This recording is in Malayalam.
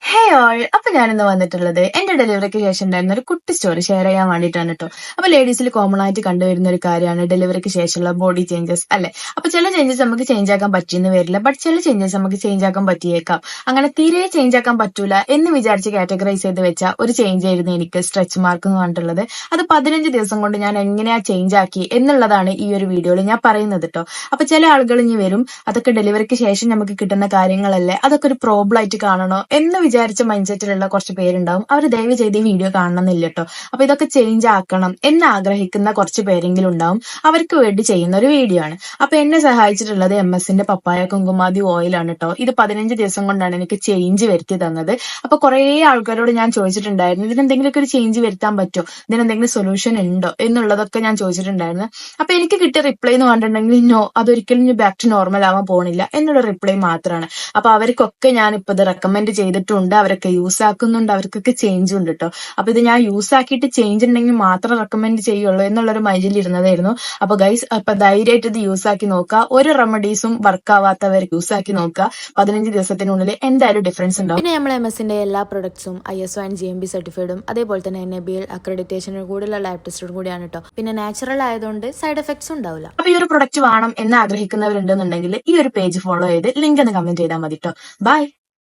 ഹേ ഓൾ അപ്പൊ ഞാനിന്ന് വന്നിട്ടുള്ളത് എന്റെ ഡെലിവറിക്ക് ശേഷം ഉണ്ടായിരുന്ന ഒരു കുട്ടി സ്റ്റോറി ഷെയർ ചെയ്യാൻ വേണ്ടിയിട്ടാണ് കേട്ടോ. അപ്പൊ ലേഡീസിൽ കോമൺ ആയിട്ട് കണ്ടുവരുന്ന ഒരു കാര്യമാണ് ഡെലിവറിക്ക് ശേഷമുള്ള ബോഡി ചേഞ്ചസ് അല്ലെ. അപ്പൊ ചില ചേഞ്ചസ് നമുക്ക് ചേഞ്ച് ആക്കാൻ പറ്റിയെന്ന് വരില്ല, ബട്ട് ചില ചേഞ്ചസ് നമുക്ക് ചേഞ്ച് ആക്കാൻ പറ്റിയേക്കാം. അങ്ങനെ തീരെ ചേഞ്ച് ആക്കാൻ പറ്റൂല എന്ന് വിചാരിച്ച് കാറ്റഗറൈസ് ചെയ്ത് വെച്ച ഒരു ചേഞ്ച് ആയിരുന്നു എനിക്ക് സ്ട്രെച്ച് മാർക്ക് എന്ന് പറഞ്ഞിട്ടുള്ളത്. അത് 15 ദിവസം കൊണ്ട് ഞാൻ എങ്ങനെയാ ചേഞ്ച് ആക്കി എന്നുള്ളതാണ് ഈ ഒരു വീഡിയോയിൽ ഞാൻ പറയുന്നത് കേട്ടോ. അപ്പൊ ചില ആളുകൾ ഇനി വരും, അതൊക്കെ ഡെലിവറിക്ക് ശേഷം നമുക്ക് കിട്ടുന്ന കാര്യങ്ങളല്ലേ, അതൊക്കെ ഒരു പ്രോബ്ലം ആയിട്ട് കാണണോ എന്ന് വിചാരിച്ച മൈൻഡ് സെറ്റിലുള്ള കുറച്ച് പേരുണ്ടാവും. അവർ ദയവ് ചെയ്ത് ഈ വീഡിയോ കാണണമെന്നില്ല കേട്ടോ. അപ്പൊ ഇതൊക്കെ ചേഞ്ച് ആക്കണം എന്ന് ആഗ്രഹിക്കുന്ന കുറച്ച് പേരെങ്കിലും ഉണ്ടാവും. അവർക്ക് വേണ്ടി ചെയ്യുന്ന ഒരു വീഡിയോ ആണ്. അപ്പൊ എന്നെ സഹായിച്ചിട്ടുള്ളത് MS-ന്റെ പപ്പായ കുങ്കുമാതി ഓയിലാണ് കേട്ടോ. ഇത് 15 ദിവസം കൊണ്ടാണ് എനിക്ക് ചേഞ്ച് വരുത്തി തന്നത്. അപ്പൊ കുറെ ആൾക്കാരോട് ഞാൻ ചോദിച്ചിട്ടുണ്ടായിരുന്നു, ഇതിനെന്തെങ്കിലുമൊക്കെ ഒരു ചേഞ്ച് വരുത്താൻ പറ്റുമോ, ഇതിനെന്തെങ്കിലും സൊല്യൂഷൻ ഉണ്ടോ എന്നുള്ളതൊക്കെ ഞാൻ ചോദിച്ചിട്ടുണ്ടായിരുന്നു. അപ്പൊ എനിക്ക് കിട്ടിയ റിപ്ലൈ എന്ന് പറഞ്ഞിട്ടുണ്ടെങ്കിൽ നോ, അതൊരിക്കലും ബാക്ക് ടു നോർമൽ ആവാൻ പോണില്ല എന്നുള്ള റിപ്ലൈ മാത്രമാണ്. അപ്പൊ അവർക്കൊക്കെ ഞാൻ ഇപ്പൊ ഇത് റെക്കമെൻഡ് ചെയ്തിട്ടുണ്ട്, അവരൊക്കെ യൂസ് ആക്കുന്നുണ്ട്, അവർക്കൊക്കെ ചേഞ്ചും ഉണ്ട് കേട്ടോ. അപ്പൊ ഇത് ഞാൻ യൂസ് ആക്കിയിട്ട് ചേഞ്ച് ഉണ്ടെങ്കിൽ മാത്രം റെക്കമെൻഡ് ചെയ്യുള്ളൂ എന്നുള്ളൊരു മൈൻഡിൽ ഇരുന്നതായിരുന്നു. അപ്പൊ ഗൈസ്, അപ്പൊ ധൈര്യമായിട്ട് ഇത് യൂസ് ആക്കി നോക്കുക. ഒരു റെമഡീസും വർക്ക് ആവാത്തവർ യൂസ് ആക്കി നോക്കുക. 15 ദിവസത്തിനുള്ളിൽ എന്തായാലും ഡിഫറൻസ് ഉണ്ടാവും. പിന്നെ നമ്മൾ MS-ന്റെ എല്ലാ പ്രൊഡക്ട്സും ISO ആൻഡ് GMB സർട്ടിഫൈഡും അതേപോലെ തന്നെ NABL അക്രഡിറ്റേഷനോട് കൂടിയുള്ള ലാബ് ടെസ്റ്റോട് കൂടിയാണ് കേട്ടോ. പിന്നെ നാച്ചുറൽ ആയതുകൊണ്ട് സൈഡ് എഫക്ട്സ് ഉണ്ടാവില്ല. അപ്പൊ ഈ ഒരു പ്രൊഡക്റ്റ് വേണം എന്ന് ആഗ്രഹിക്കുന്നവരുണ്ടെന്നുണ്ടെങ്കിൽ ഈ ഒരു പേജ് ഫോളോ ചെയ്ത് ലിങ്ക് ഒന്ന് കമന്റ് ചെയ്താൽ മതി കേട്ടോ. ബൈ.